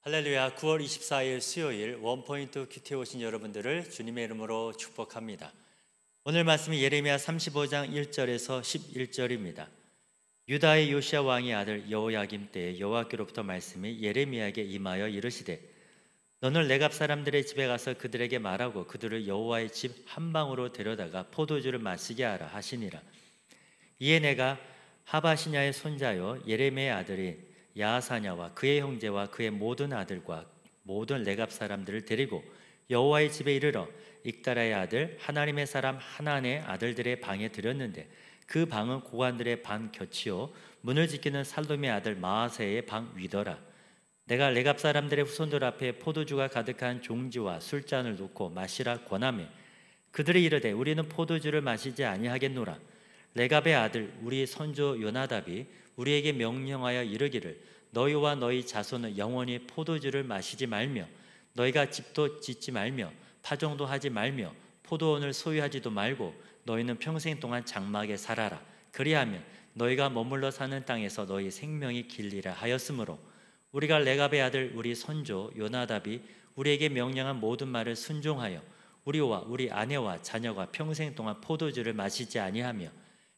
할렐루야. 9월 24일 수요일 원포인트 큐티에 오신 여러분들을 주님의 이름으로 축복합니다. 오늘 말씀이 예레미야 35장 1절에서 11절입니다. 유다의 요시야 왕의 아들 여호야김 때에 여호와께로부터 말씀이 예레미야에게 임하여 이르시되 너는 레갑 사람들의 집에 가서 그들에게 말하고 그들을 여호와의 집 한방으로 데려다가 포도주를 마시게 하라 하시니라. 이에 내가 하바시냐의 손자요 예레미야의 아들인 야사냐와 그의 형제와 그의 모든 아들과 모든 레갑 사람들을 데리고 여호와의 집에 이르러 익다라의 아들 하나님의 사람 하난의 아들들의 방에 들였는데 그 방은 고관들의 방 곁이요 문을 지키는 살돔의 아들 마아세의 방 위더라. 내가 레갑 사람들의 후손들 앞에 포도주가 가득한 종지와 술잔을 놓고 마시라 권하매 그들이 이르되 우리는 포도주를 마시지 아니하겠노라. 레갑의 아들 우리 선조 요나답이 우리에게 명령하여 이르기를 너희와 너희 자손은 영원히 포도주를 마시지 말며 너희가 집도 짓지 말며 파종도 하지 말며 포도원을 소유하지도 말고 너희는 평생 동안 장막에 살아라. 그리하면 너희가 머물러 사는 땅에서 너희 생명이 길리라 하였으므로 우리가 레갑의 아들 우리 선조 요나답이 우리에게 명령한 모든 말을 순종하여 우리와 우리 아내와 자녀가 평생 동안 포도주를 마시지 아니하며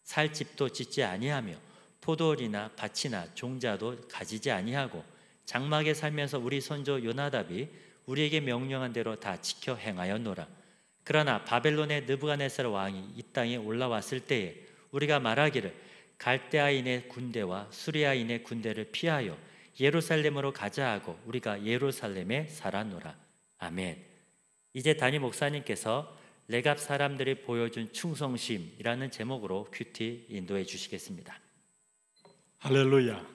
살 집도 짓지 아니하며 포도원이나 밭이나 종자도 가지지 아니하고 장막에 살면서 우리 선조 요나답이 우리에게 명령한 대로 다 지켜 행하였노라. 그러나 바벨론의 느부갓네살 왕이 이 땅에 올라왔을 때에 우리가 말하기를 갈대아인의 군대와 수리아인의 군대를 피하여 예루살렘으로 가자 하고 우리가 예루살렘에 살았노라. 아멘. 이제 담임 목사님께서 레갑 사람들이 보여준 충성심이라는 제목으로 큐티 인도해 주시겠습니다. 할렐루야.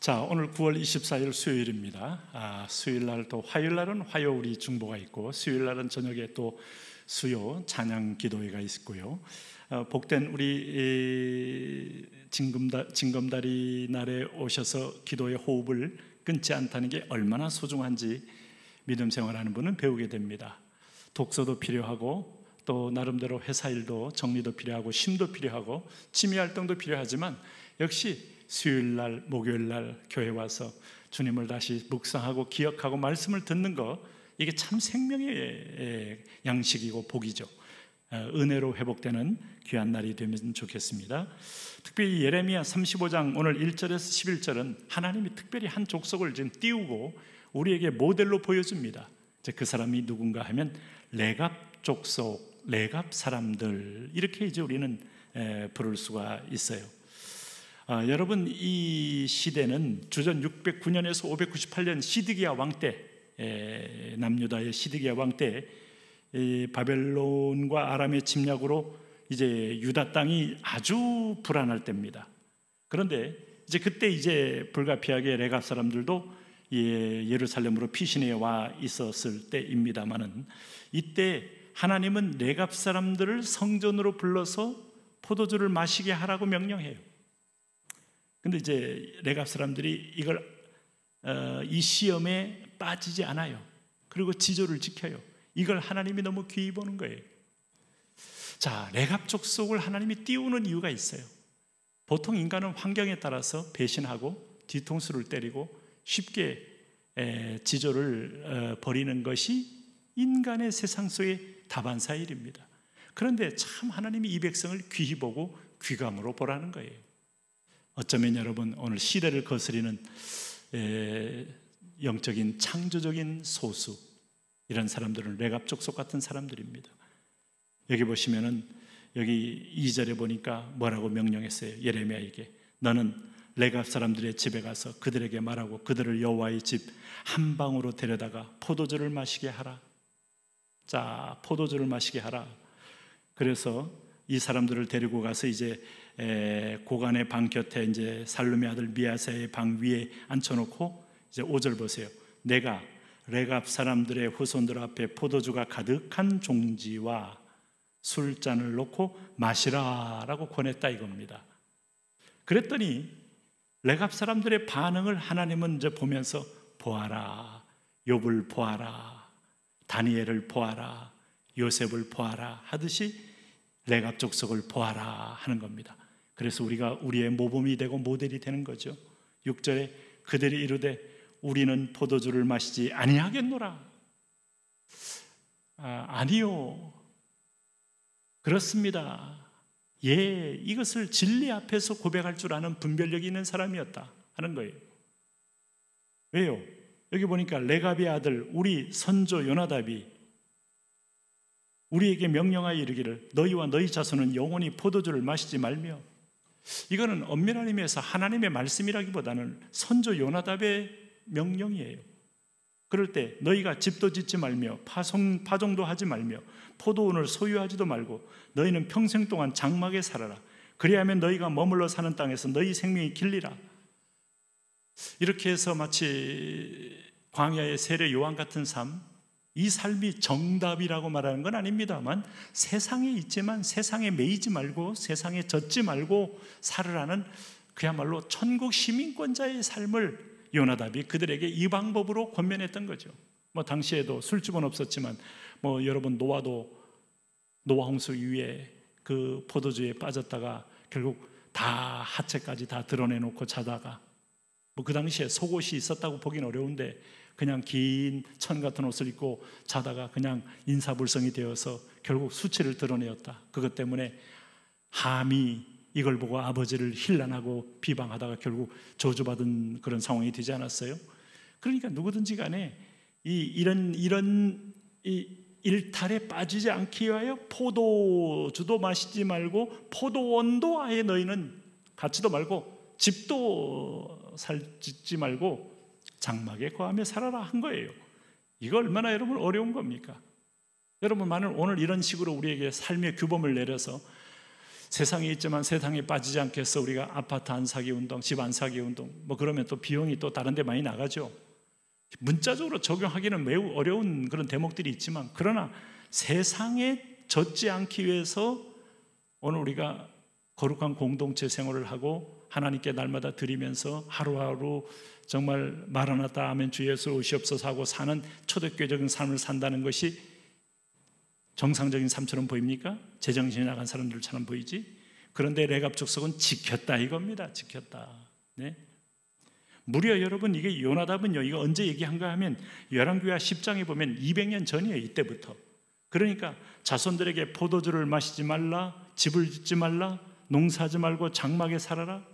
자, 오늘 9월 24일 수요일입니다. 수요일날 또 화요일날은 화요 우리 중보가 있고 수요일날은 저녁에 또 수요 찬양 기도회가 있고요. 복된 우리 징검다리 날에 오셔서 기도의 호흡을 끊지 않다는 게 얼마나 소중한지 믿음 생활하는 분은 배우게 됩니다. 독서도 필요하고 또 나름대로 회사 일도 정리도 필요하고 쉼도 필요하고 취미 활동도 필요하지만 역시 수요일날 목요일날 교회 와서 주님을 다시 묵상하고 기억하고 말씀을 듣는 거 이게 참 생명의 양식이고 복이죠. 은혜로 회복되는 귀한 날이 되면 좋겠습니다. 특별히 예레미야 35장 오늘 1절에서 11절은 하나님이 특별히 한 족속을 지금 띄우고 우리에게 모델로 보여줍니다. 그 사람이 누군가 하면 레갑 족속, 레갑 사람들 이렇게 이제 우리는 부를 수가 있어요. 여러분 이 시대는 주전 609년에서 598년 시드기야 왕 때 남유다의 시드기야 왕 때 바벨론과 아람의 침략으로 이제 유다 땅이 아주 불안할 때입니다. 그런데 이제 그때 이제 불가피하게 레갑 사람들도 예루살렘으로 피신해 와 있었을 때입니다만은 이때 하나님은 레갑 사람들을 성전으로 불러서 포도주를 마시게 하라고 명령해요. 근데 이제 레갑 사람들이 이걸 이 시험에 빠지지 않아요. 그리고 지조를 지켜요. 이걸 하나님이 너무 귀히 보는 거예요. 자, 레갑 족속을 하나님이 띄우는 이유가 있어요. 보통 인간은 환경에 따라서 배신하고 뒤통수를 때리고 쉽게 지조를 버리는 것이 인간의 세상 속의 다반사 일입니다. 그런데 참 하나님이 이 백성을 귀히 보고 귀감으로 보라는 거예요. 어쩌면 여러분 오늘 시대를 거스리는 영적인 창조적인 소수 이런 사람들은 레갑 족속 같은 사람들입니다. 여기 보시면은 여기 2절에 보니까 뭐라고 명령했어요. 예레미야에게 너는 레갑 사람들의 집에 가서 그들에게 말하고 그들을 여호와의 집 한 방으로 데려다가 포도주를 마시게 하라. 자, 포도주를 마시게 하라. 그래서 이 사람들을 데리고 가서 이제 고관의 방 곁에 이제 살룸의 아들 미아사의 방 위에 앉혀놓고 이제 5절 보세요. 내가 레갑 사람들의 후손들 앞에 포도주가 가득한 종지와 술잔을 놓고 마시라라고 권했다 이겁니다. 그랬더니 레갑 사람들의 반응을 하나님은 이제 보면서 보아라, 욥을 보아라, 다니엘을 보아라, 요셉을 보아라 하듯이 레갑 족속을 보아라 하는 겁니다. 그래서 우리가 우리의 모범이 되고 모델이 되는 거죠. 6절에 그들이 이르되 우리는 포도주를 마시지 아니하겠노라. 아니요, 그렇습니다. 예, 이것을 진리 앞에서 고백할 줄 아는 분별력이 있는 사람이었다 하는 거예요. 왜요? 여기 보니까 레갑의 아들 우리 선조 요나답이 우리에게 명령하여 이르기를 너희와 너희 자손은 영원히 포도주를 마시지 말며, 이거는 엄밀한 의미에서 하나님의 말씀이라기보다는 선조 요나답의 명령이에요. 그럴 때 너희가 집도 짓지 말며 파종도 하지 말며 포도원을 소유하지도 말고 너희는 평생 동안 장막에 살아라. 그리하면 너희가 머물러 사는 땅에서 너희 생명이 길리라. 이렇게 해서 마치 광야의 세례 요한 같은 삶, 이 삶이 정답이라고 말하는 건 아닙니다만 세상에 있지만 세상에 매이지 말고 세상에 젖지 말고 살으라는 그야말로 천국 시민권자의 삶을 요나답이 그들에게 이 방법으로 권면했던 거죠. 당시에도 술집은 없었지만 여러분 노아 홍수 위에 그 포도주에 빠졌다가 결국 다 하체까지 다 드러내놓고 자다가 그 당시에 속옷이 있었다고 보기는 어려운데 그냥 긴 천 같은 옷을 입고 자다가 그냥 인사불성이 되어서 결국 수치를 드러내었다. 그것 때문에 함이 이걸 보고 아버지를 힐난하고 비방하다가 결국 저주받은 그런 상황이 되지 않았어요? 그러니까 누구든지 간에 이런 일탈에 빠지지 않기 위하여 포도주도 마시지 말고 포도원도 아예 너희는 갖지도 말고 집도 짓지 말고 장막에 거하며 살아라 한 거예요. 이거 얼마나 여러분 어려운 겁니까? 여러분 만일 오늘 이런 식으로 우리에게 삶의 규범을 내려서 세상에 있지만 세상에 빠지지 않게 해서 우리가 아파트 안 사기 운동, 집 안 사기 운동 그러면 또 비용이 또 다른 데 많이 나가죠. 문자적으로 적용하기는 매우 어려운 그런 대목들이 있지만 그러나 세상에 젖지 않기 위해서 오늘 우리가 거룩한 공동체 생활을 하고 하나님께 날마다 드리면서 하루하루 정말 마라나타 아멘 주 예수 오시옵소서 하고 사는 초대교회적인 삶을 산다는 것이 정상적인 삶처럼 보입니까? 제정신이 나간 사람들처럼 보이지? 그런데 레갑 족속은 지켰다 이겁니다. 지켰다. 네? 무려 여러분 이게 요나답은요 이거 언제 얘기한가 하면 열왕기하 10장에 보면 200년 전이에요. 이때부터. 그러니까 자손들에게 포도주를 마시지 말라, 집을 짓지 말라, 농사하지 말고 장막에 살아라.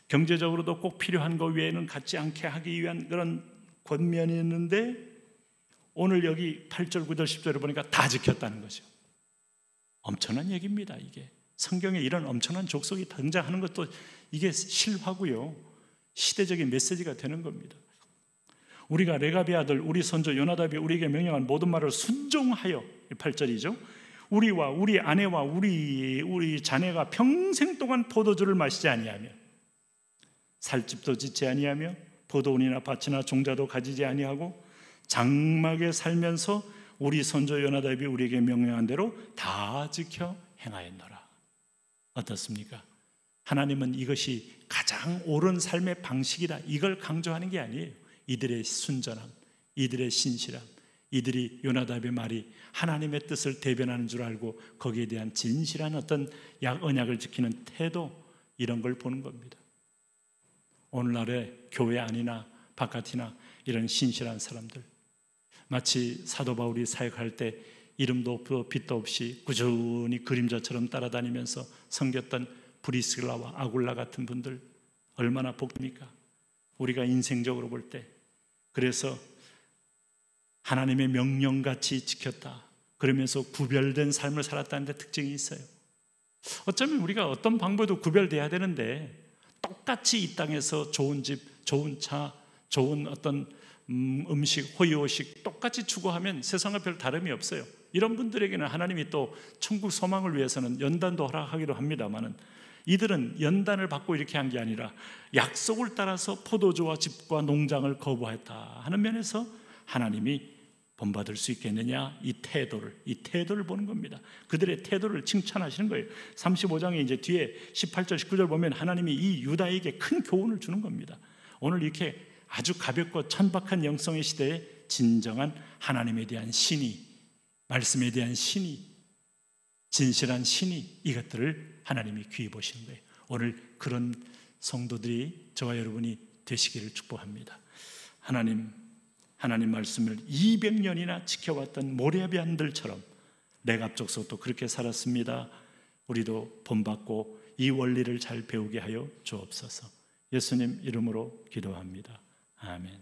경제적으로도 꼭 필요한 거 외에는 갖지 않게 하기 위한 그런 권면이 있는데 오늘 여기 8절, 9절, 10절을 보니까 다 지켰다는 거죠. 엄청난 얘기입니다. 이게 성경에 이런 엄청난 족속이 등장하는 것도 이게 실화고요. 시대적인 메시지가 되는 겁니다. 우리가 레갑의 아들 우리 선조 요나답이 우리에게 명령한 모든 말을 순종하여 8절이죠. 우리와 우리 아내와 우리 자녀가 평생 동안 포도주를 마시지 아니하며 살집도 짓지 아니하며 포도원이나 밭이나 종자도 가지지 아니하고 장막에 살면서 우리 선조 요나답이 우리에게 명령한 대로 다 지켜 행하였노라. 어떻습니까? 하나님은 이것이 가장 옳은 삶의 방식이다 이걸 강조하는 게 아니에요. 이들의 순전함, 이들의 신실함, 이들이 요나답의 말이 하나님의 뜻을 대변하는 줄 알고 거기에 대한 진실한 어떤 언약을 지키는 태도 이런 걸 보는 겁니다. 오늘날의 교회 안이나 바깥이나 이런 신실한 사람들 마치 사도 바울이 사역할 때 이름도 없고 빛도 없이 꾸준히 그림자처럼 따라다니면서 섬겼던 브리스길라와 아굴라 같은 분들 얼마나 복입니까? 우리가 인생적으로 볼 때 그래서 하나님의 명령같이 지켰다 그러면서 구별된 삶을 살았다는 데 특징이 있어요. 어쩌면 우리가 어떤 방법도 구별돼야 되는데 똑같이 이 땅에서 좋은 집, 좋은 차, 좋은 어떤 음식, 호의호식 똑같이 추구하면 세상과 별 다름이 없어요. 이런 분들에게는 하나님이 또 천국 소망을 위해서는 연단도 허락하기로 합니다만은 이들은 연단을 받고 이렇게 한 게 아니라 약속을 따라서 포도주와 집과 농장을 거부했다 하는 면에서 하나님이 본받을 수 있겠느냐 이 태도를 보는 겁니다. 그들의 태도를 칭찬하시는 거예요. 35장에 이제 뒤에 18절 19절 보면 하나님이 이 유다에게 큰 교훈을 주는 겁니다. 오늘 이렇게 아주 가볍고 천박한 영성의 시대에 진정한 하나님에 대한 신의, 말씀에 대한 신의, 진실한 신의 이것들을 하나님이 귀히 보시는 거예요. 오늘 그런 성도들이 저와 여러분이 되시기를 축복합니다. 하나님 말씀을 200년이나 지켜왔던 모레비안들처럼 레갑족속도 그렇게 살았습니다. 우리도 본받고 이 원리를 잘 배우게 하여 주옵소서. 예수님 이름으로 기도합니다. 아멘.